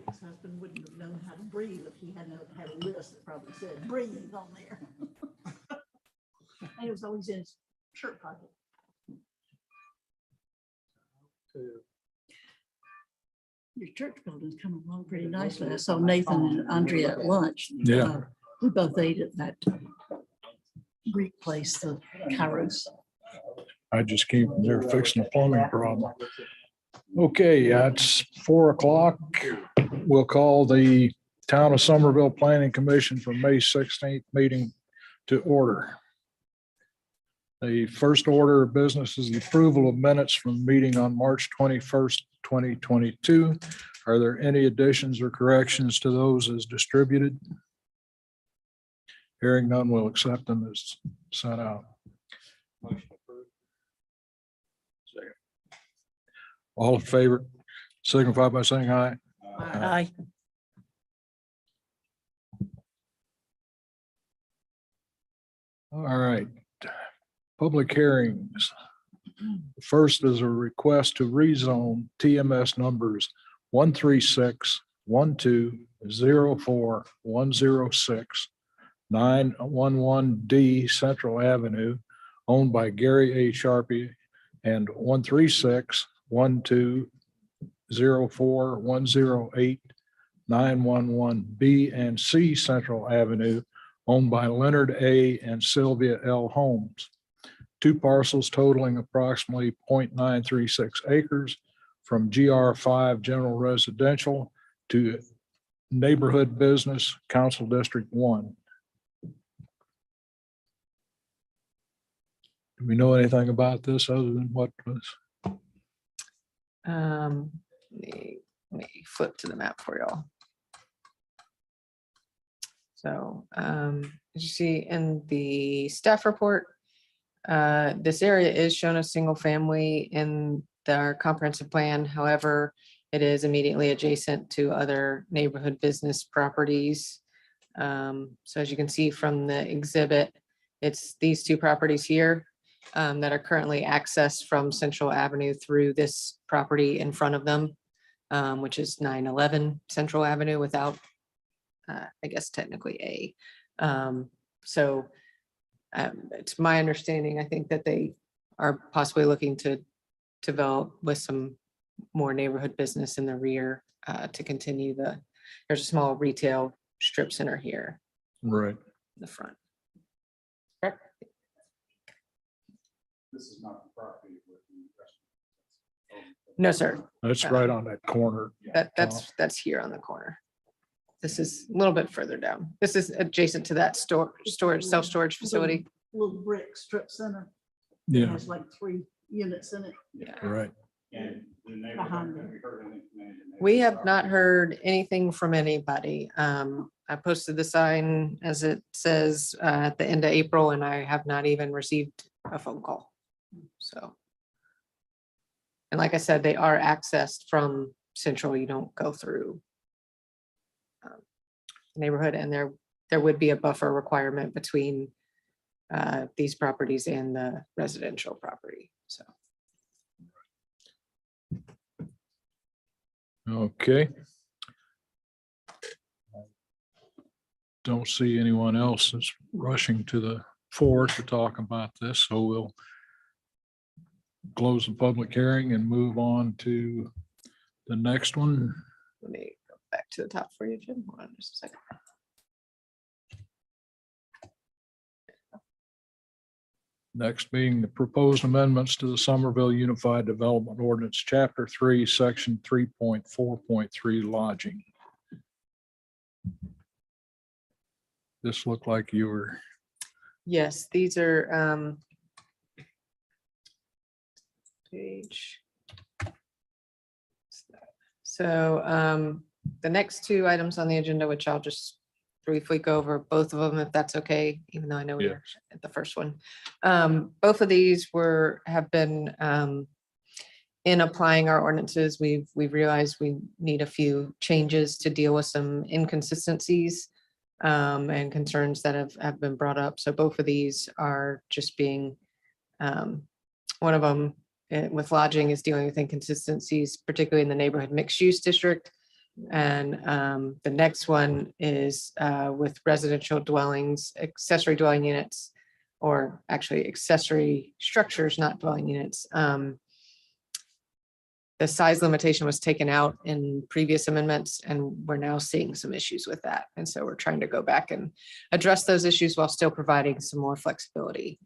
ex-husband wouldn't have known how to breathe if he hadn't had a list that probably said breathe on there. And it was always in his shirt pocket. Your church building's coming along pretty nicely. I saw Nathan and Andrea at lunch. Yeah. We both ate at that Greek place, the Kairos. I just came from there fixing a plumbing problem. Okay, it's 4 o'clock. We'll call the Town of Somerville Planning Commission for May 16th meeting to order. The first order of business is the approval of minutes from the meeting on March 21st, 2022. Are there any additions or corrections to those as distributed? Hearing none, we'll accept them as sent out. Second. All in favor, signify by saying aye. Aye. All right. Public hearings. First is a request to rezone TMS numbers 136, 12, 04, 106, 911D Central Avenue, owned by Gary A. Sharpie, and 136, 12, 04, 108, 911B and C Central Avenue, owned by Leonard A. and Sylvia L. Holmes. 2 parcels totaling approximately 0.936 acres from GR5 General Residential to Neighborhood Business Council District 1. Do we know anything about this other than what was? Let me flip to the map for y'all. So as you see in the staff report, this area is shown as single family in our comprehensive plan. However, it is immediately adjacent to other neighborhood business properties. So as you can see from the exhibit, it's these 2 properties here that are currently accessed from Central Avenue through this property in front of them, which is 911 Central Avenue without, I guess, technically A. It's my understanding, I think that they are possibly looking to develop with some more neighborhood business in the rear to continue there's a small retail strip center here Right. in the front. This is not the property with the restaurant. No, sir. That's right on that corner. That's here on the corner. This is a little bit further down. This is adjacent to that self-storage facility. Little brick strip center. It Yeah, has like 3 units in it. Yeah. right. And the neighbor, Behind have you heard anything from any of the neighbors? We have not heard anything from anybody. I posted the sign as it says at the end of April, and I have not even received a phone call. So. And like I said, they are accessed from Central. You don't go through the neighborhood, and there would be a buffer requirement between these properties and the residential property. So. Okay. Don't see anyone else that's rushing to the fore to talk about this, so we'll close the public hearing and move on to the next one. Let me go back to the top for you, Jim. Hold on just a second. Next being the proposed amendments to the Somerville Unified Development Ordinance, Chapter 3, Section 3.4.3 lodging. This looked like you were. Yes, these are page. So the next 2 items on the agenda, which I'll just briefly go over both of them, if that's okay, even though I know we were at the first one. Both of these have been in applying our ordinances. We've realized we need a few changes to deal with some inconsistencies and concerns that have been brought up. So both of these are just being, one of them with lodging is dealing with inconsistencies, particularly in the neighborhood mixed use district. And the next one is with residential dwellings, accessory dwelling units, or actually accessory structures, not dwelling units. The size limitation was taken out in previous amendments, and we're now seeing some issues with that. And so we're trying to go back and address those issues while still providing some more flexibility.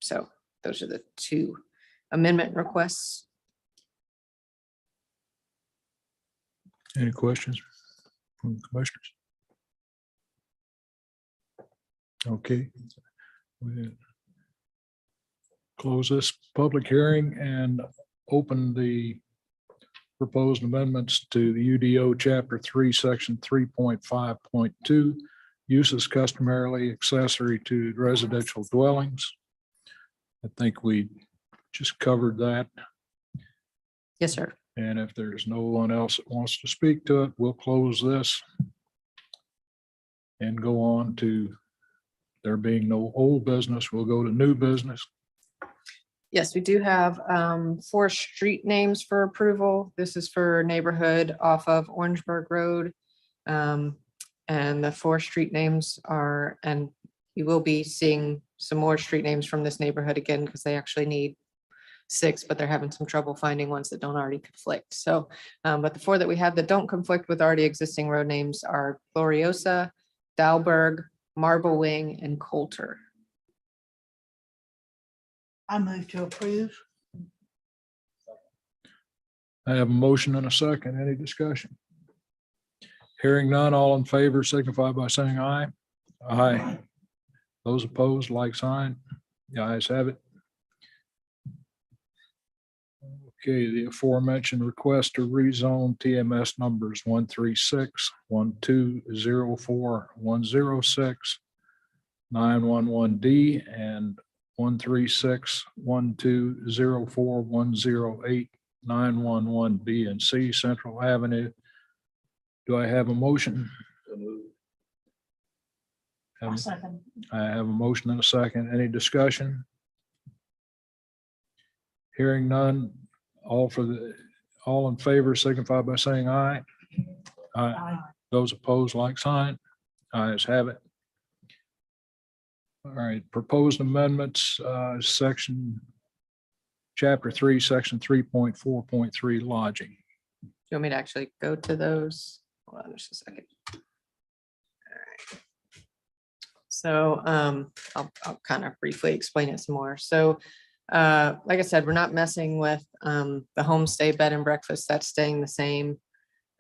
So those are the two amendment requests. Any questions from the commissioners? Okay. We'll close this public hearing and open the proposed amendments to the UDO Chapter 3, Section 3.5.2, uses customarily accessory to residential dwellings. I think we just covered that. Yes, sir. And if there's no one else that wants to speak to it, we'll close this and go on to, there being no old business, we'll go to new business. Yes, we do have 4 street names for approval. This is for neighborhood off of Orangeburg Road. And the 4 street names are, and you will be seeing some more street names from this neighborhood again, because they actually need 6, but they're having some trouble finding ones that don't already conflict. So, but the 4 that we have that don't conflict with already existing road names are Gloriosa, Dalberg, Marble Wing, and Coulter. I move to approve. I have a motion and a second. Any discussion? Hearing none, all in favor signify by saying aye. Aye. Those opposed, like sign. The ayes have it. Okay, the aforementioned request to rezone TMS numbers 136, 1204, 106, 911D, and 136, 1204, 108, 911B and C Central Avenue. Do I have a motion? I'll second. I have a motion and a second. Any discussion? Hearing none, all in favor signify by saying aye. Aye. Aye. Those opposed, like sign. Ayes have it. All right, proposed amendments, Chapter 3, Section 3.4.3 lodging. Do you want me to actually go to those? Hold on just a second. All right. So I'll kind of briefly explain it some more. So like I said, we're not messing with the homestay bed and breakfast. That's staying the same.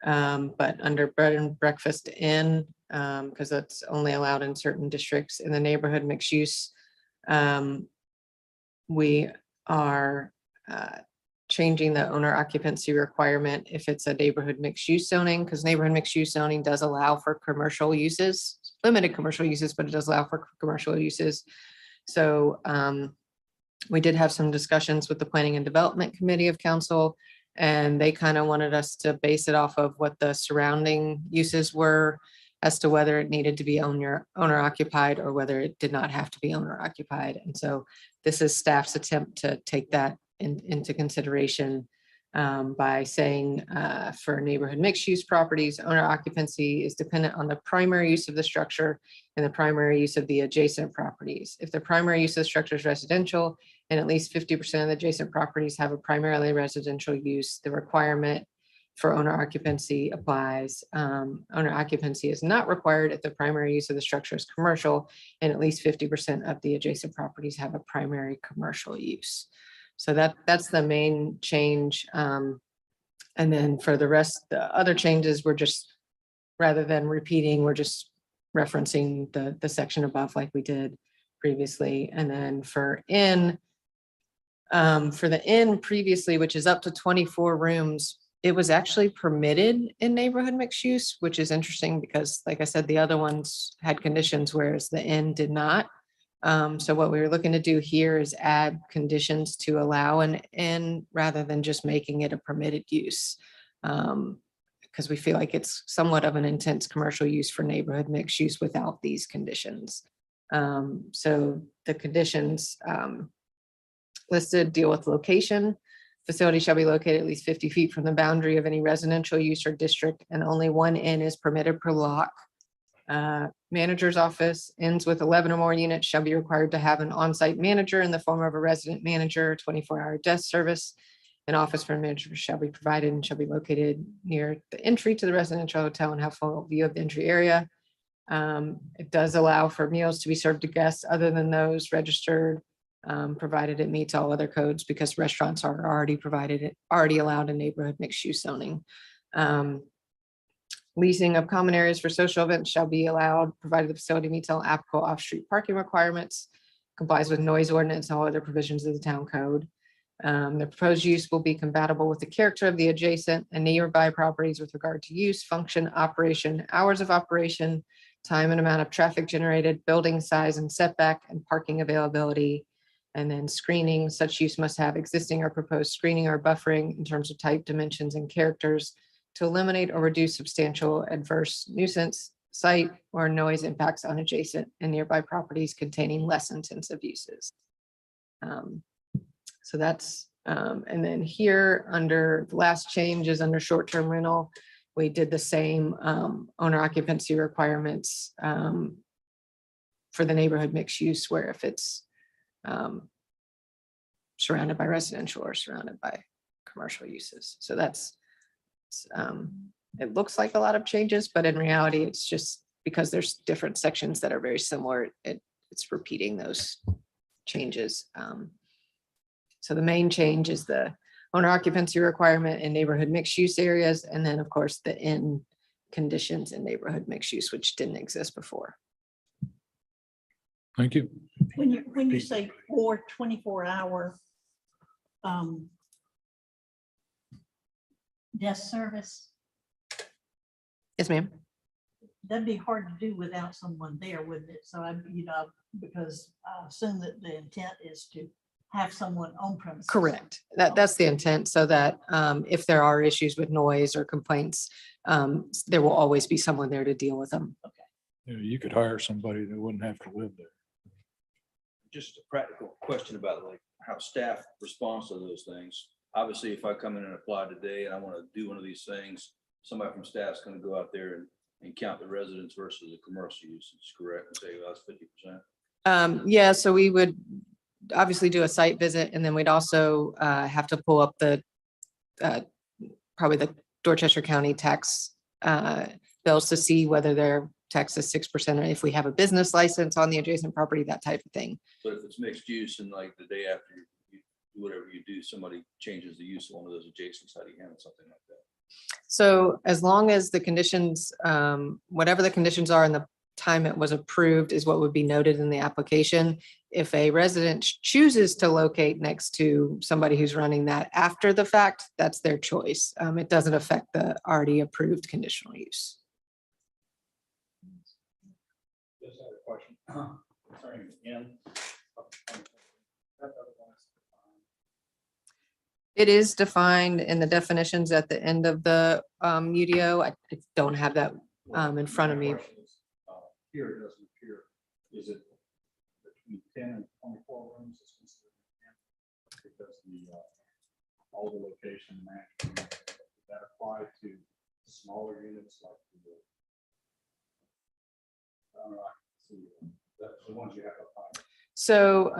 But under bed and breakfast inn, because that's only allowed in certain districts in the neighborhood mixed use, we are changing the owner occupancy requirement if it's a neighborhood mixed use zoning, because neighborhood mixed use zoning does allow for commercial uses, limited commercial uses, but it does allow for commercial uses. So we did have some discussions with the Planning and Development Committee of Council, and they kind of wanted us to base it off of what the surrounding uses were as to whether it needed to be owner occupied or whether it did not have to be owner occupied. And so this is staff's attempt to take that into consideration by saying for neighborhood mixed use properties, owner occupancy is dependent on the primary use of the structure and the primary use of the adjacent properties. If the primary use of the structure is residential and at least 50% of the adjacent properties have a primarily residential use, the requirement for owner occupancy applies. Owner occupancy is not required if the primary use of the structure is commercial and at least 50% of the adjacent properties have a primary commercial use. So that's the main change. And then for the rest, the other changes, we're just, rather than repeating, we're just referencing the section above like we did previously. And then for the inn previously, which is up to 24 rooms, it was actually permitted in neighborhood mixed use, which is interesting because, like I said, the other ones had conditions, whereas the inn did not. So what we were looking to do here is add conditions to allow an inn rather than just making it a permitted use. Because we feel like it's somewhat of an intense commercial use for neighborhood mixed use without these conditions. So the conditions listed deal with location. Facility shall be located at least 50 feet from the boundary of any residential use or district, and only one inn is permitted per lot. Manager's office ends with 11 or more units shall be required to have an on-site manager in the form of a resident manager, 24-hour desk service. An office for a manager shall be provided and shall be located near the entry to the residential hotel and have full view of the entry area. It does allow for meals to be served to guests other than those registered, provided it meets all other codes, because restaurants are already allowed in neighborhood mixed use zoning. Leasing of common areas for social events shall be allowed, provided the facility meets all applicable off-street parking requirements, complies with noise ordinance and all other provisions of the town code. The proposed use will be compatible with the character of the adjacent and nearby properties with regard to use, function, operation, hours of operation, time and amount of traffic generated, building size and setback, and parking availability. And then screening, such use must have existing or proposed screening or buffering in terms of type, dimensions, and characters to eliminate or reduce substantial adverse nuisance, site, or noise impacts on adjacent and nearby properties containing less intensive uses. So that's, and then here under the last change is under short-term rental, we did the same owner occupancy requirements for the neighborhood mixed use, where if it's surrounded by residential or surrounded by commercial uses. So that's, it looks like a lot of changes, but in reality, it's just because there's different sections that are very similar, it's repeating those changes. So the main change is the owner occupancy requirement in neighborhood mixed use areas. And then of course the inn conditions in neighborhood mixed use, which didn't exist before. Thank you. When you say or 24-hour desk service, Yes, ma'am. that'd be hard to do without someone there, wouldn't it? So I, because I assume that the intent is to have someone on premises. Correct. That's the intent, so that if there are issues with noise or complaints, there will always be someone there to deal with them. You could hire somebody that wouldn't have to live there. Just a practical question about like how staff responds to those things. Obviously, if I come in and apply today and I want to do one of these things, somebody from staff is going to go out there and count the residents versus the commercial usage, correct? And say, well, that's 50%. Yeah, so we would obviously do a site visit, and then we'd also have to pull up the probably the Dorchester County tax bills to see whether their tax is 6%, or if we have a business license on the adjacent property, that type of thing. But if it's mixed use and like the day after you do whatever you do, somebody changes the use of one of those adjacents, how do you handle something like that? So as long as the conditions, whatever the conditions are in the time it was approved is what would be noted in the application. If a resident chooses to locate next to somebody who's running that after the fact, that's their choice. It doesn't affect the already approved conditional use. Just had a question. Sorry, again. It is defined in the definitions at the end of the UDO. I don't have that in front of me. Here it doesn't appear. Is it between 10 and 24 rooms? Is considered 10? Because all the location match, that apply to smaller units like the ones you have to apply. So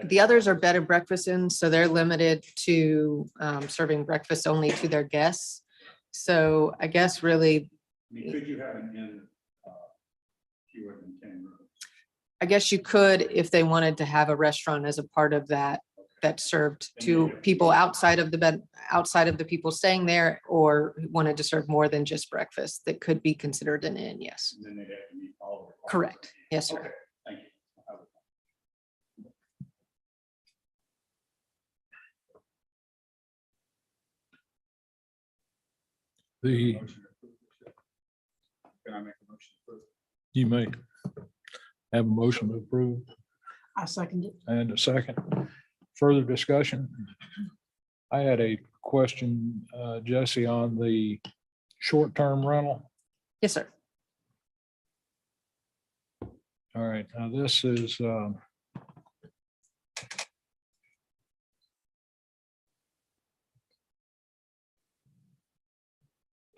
the others are bed and breakfast inns, so they're limited to serving breakfast only to their guests. So I guess really, I mean, could you have an inn fewer than 10 rooms? I guess you could if they wanted to have a restaurant as a part of that, that served to people outside of the bed, outside of the people staying there, or wanted to serve more than just breakfast. That could be considered an inn, yes. And then they'd have to meet all the requirements. Correct. Yes, sir. Okay, thank you. The, Motion to approve this. Can I make a motion to approve? you may have a motion to approve I second it. and a second. Further discussion? I had a question, Jesse, on the short-term rental. Yes, sir. All right, now this is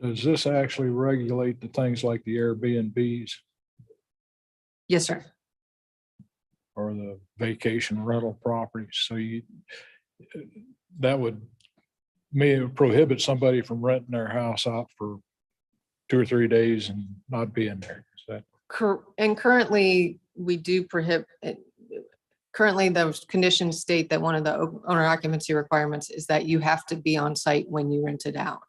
Does this actually regulate the things like the Airbnbs Yes, sir. or the vacation rental properties? So that would may prohibit somebody from renting their house out for 2 or 3 days and not being there. Is that And currently, we do prohibit, currently those conditions state that one of the owner occupancy requirements is that you have to be on site when you rent it out.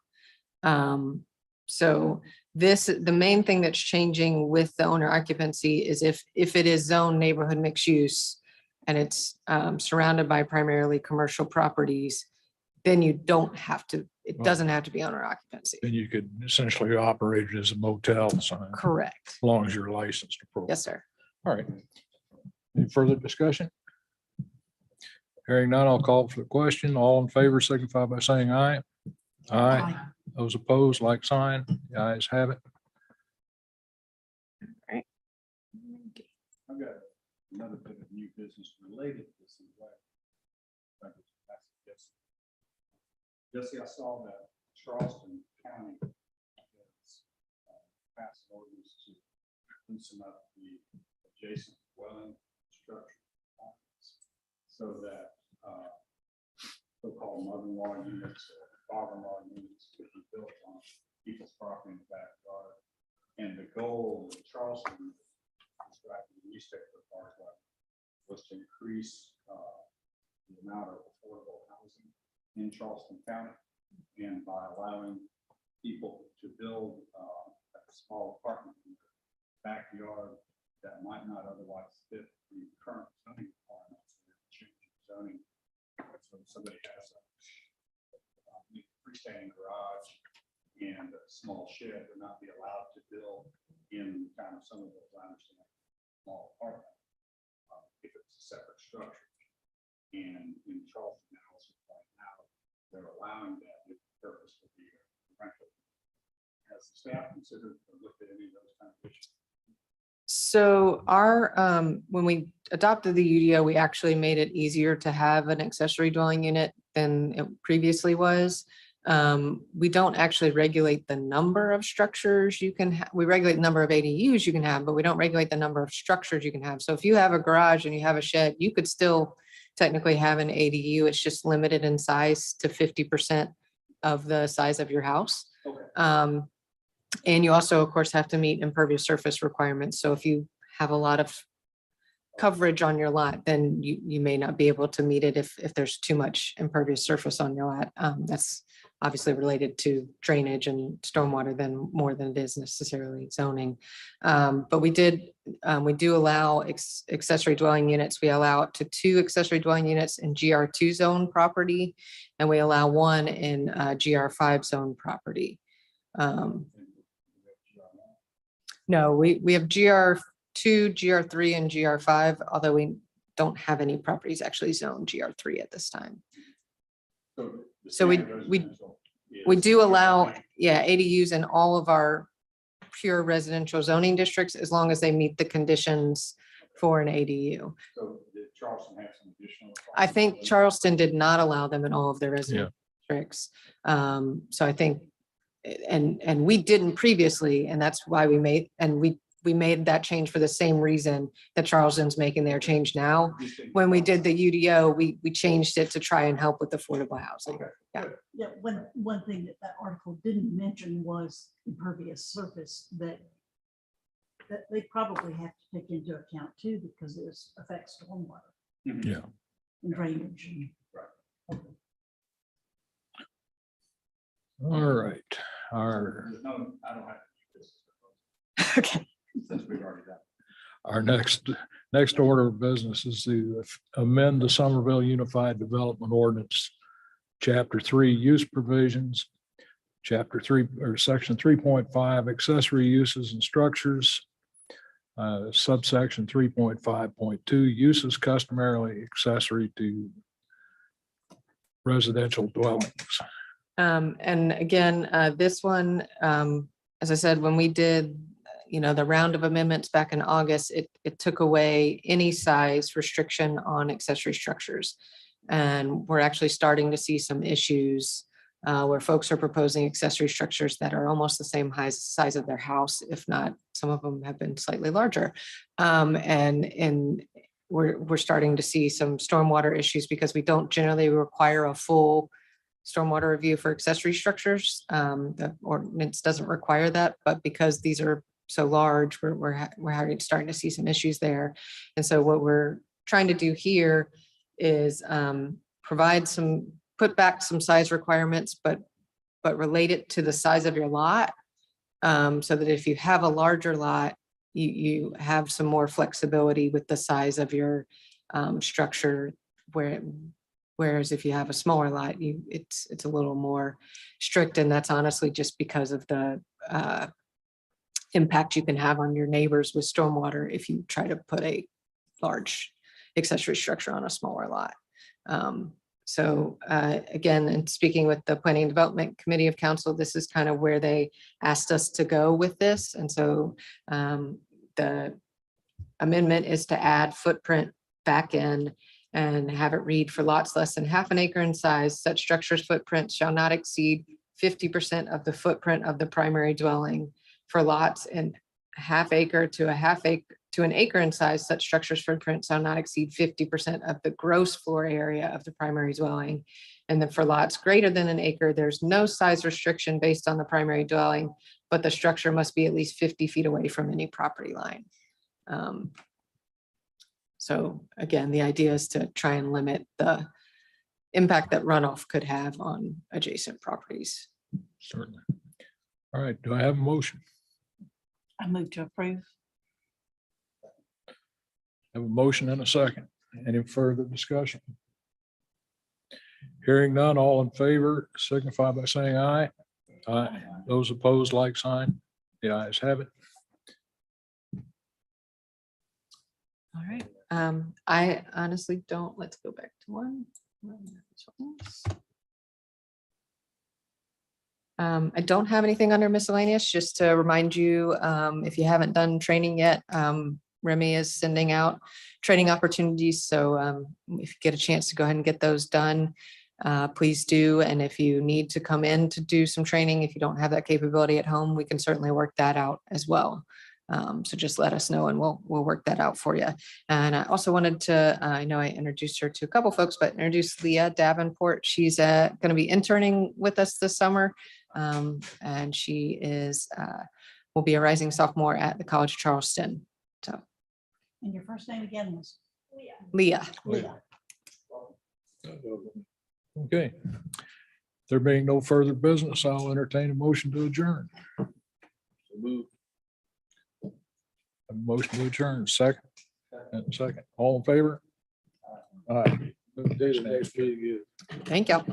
So the main thing that's changing with the owner occupancy is if it is zone neighborhood mixed use and it's surrounded by primarily commercial properties, then you don't have to, it doesn't have to be owner occupancy. then you could essentially operate it as a motel sign, as Correct. long as you're licensed. Appropriately. Yes, sir. All right. Any further discussion? Hearing none, I'll call for the question. All in favor signify by saying aye. Aye. Those opposed, like sign. The ayes have it. I've got another bit of new business related to this. Jesse, I saw that Charleston County has passed an ordinance to loosen up the adjacent dwelling structure so that so-called mother-in-law units or father-in-law units could be built on people's property in the backyard. And the goal in Charleston, described in the newspaper article, was to increase the amount of affordable housing in Charleston County, and by allowing people to build a small apartment in their backyard that might not otherwise fit the current zoning requirements, changing zoning. So somebody has a freestanding garage and a small shed would not be allowed to build in kind of some of those, I understand, small apartment if it's a separate structure. And in Charleston now, right now, they're allowing that if the purpose would be rental. Has the staff considered or looked at any of those kind of issues? So when we adopted the UDO, we actually made it easier to have an accessory dwelling unit than it previously was. We don't actually regulate the number of structures you can we regulate the number of ADUs you can have, but we don't regulate the number of structures you can have. So if you have a garage and you have a shed, you could still technically have an ADU. It's just limited in size to 50% of the size of your house. Okay. And you also, of course, have to meet impervious surface requirements. So if you have a lot of coverage on your lot, then you may not be able to meet it if there's too much impervious surface on your lot. That's obviously related to drainage and stormwater more than it is necessarily zoning. But we do allow accessory dwelling units. We allow up to 2 accessory dwelling units in GR2 zone property, and we allow 1 in GR5 zone property. No, we have GR2, GR3, and GR5, although we don't have any properties actually zoned GR3 at this time. So we do allow, ADUs in all of our pure residential zoning districts, as long as they meet the conditions for an ADU. So did Charleston have some additional? I think Charleston did not allow them in all of their residential districts. So I think, and we didn't previously, and that's why we made that change for the same reason that Charleston's making their change now. When we did the UDO, we changed it to try and help with affordable housing. Okay. Yeah, one thing that article didn't mention was impervious surface that they probably have to take into account too, because it affects stormwater Yeah. and drainage. All right. There's no, I don't have this. Okay. Since we've already done. Our next order of business is to amend the Somerville Unified Development Ordinance, Chapter 3, Use Provisions, Chapter 3, or Section 3.5, Accessory Uses and Structures, subsection 3.5.2, Uses customarily accessory to residential dwellings. And again, this one, as I said, when we did the round of amendments back in August, it took away any size restriction on accessory structures. And we're actually starting to see some issues where folks are proposing accessory structures that are almost the same size of their house, if not, some of them have been slightly larger. And we're starting to see some stormwater issues because we don't generally require a full stormwater review for accessory structures. The ordinance doesn't require that, but because these are so large, we're starting to see some issues there. And so what we're trying to do here is put back some size requirements, but relate it to the size of your lot. So that if you have a larger lot, you have some more flexibility with the size of your structure, whereas if you have a smaller lot, it's a little more strict, and that's honestly just because of the impact you can have on your neighbors with stormwater if you try to put a large accessory structure on a smaller lot. So again, and speaking with the Planning and Development Committee of Council, this is kind of where they asked us to go with this. And so the amendment is to add footprint back in and have it read: for lots less than ½ acre in size, such structures footprint shall not exceed 50% of the footprint of the primary dwelling. For lots in ½ acre to an acre in size, such structures footprint shall not exceed 50% of the gross floor area of the primary dwelling. And then for lots greater than an acre, there's no size restriction based on the primary dwelling, but the structure must be at least 50 feet away from any property line. So again, the idea is to try and limit the impact that runoff could have on adjacent properties. Certainly. All right, do I have a motion? I move to approve. Have a motion and a second. Any further discussion? Hearing none, all in favor signify by saying aye. Aye. Those opposed, like sign. The ayes have it. All right. I honestly don't, let's go back to one. I don't have anything under miscellaneous, just to remind you, if you haven't done training yet, Remy is sending out training opportunities. So if you get a chance to go ahead and get those done, please do. And if you need to come in to do some training, if you don't have that capability at home, we can certainly work that out as well. So just let us know and we'll work that out for you. And I also wanted to, I know I introduced her to a couple folks, but introduce Leah Davenport. She's going to be interning with us this summer. And she will be a rising sophomore at the College of Charleston. So. And your first name again was? Leah. Leah. Okay. There being no further business, I'll entertain a motion to adjourn. Move. A motion to adjourn, second. And second. All in favor? All right. Thank you.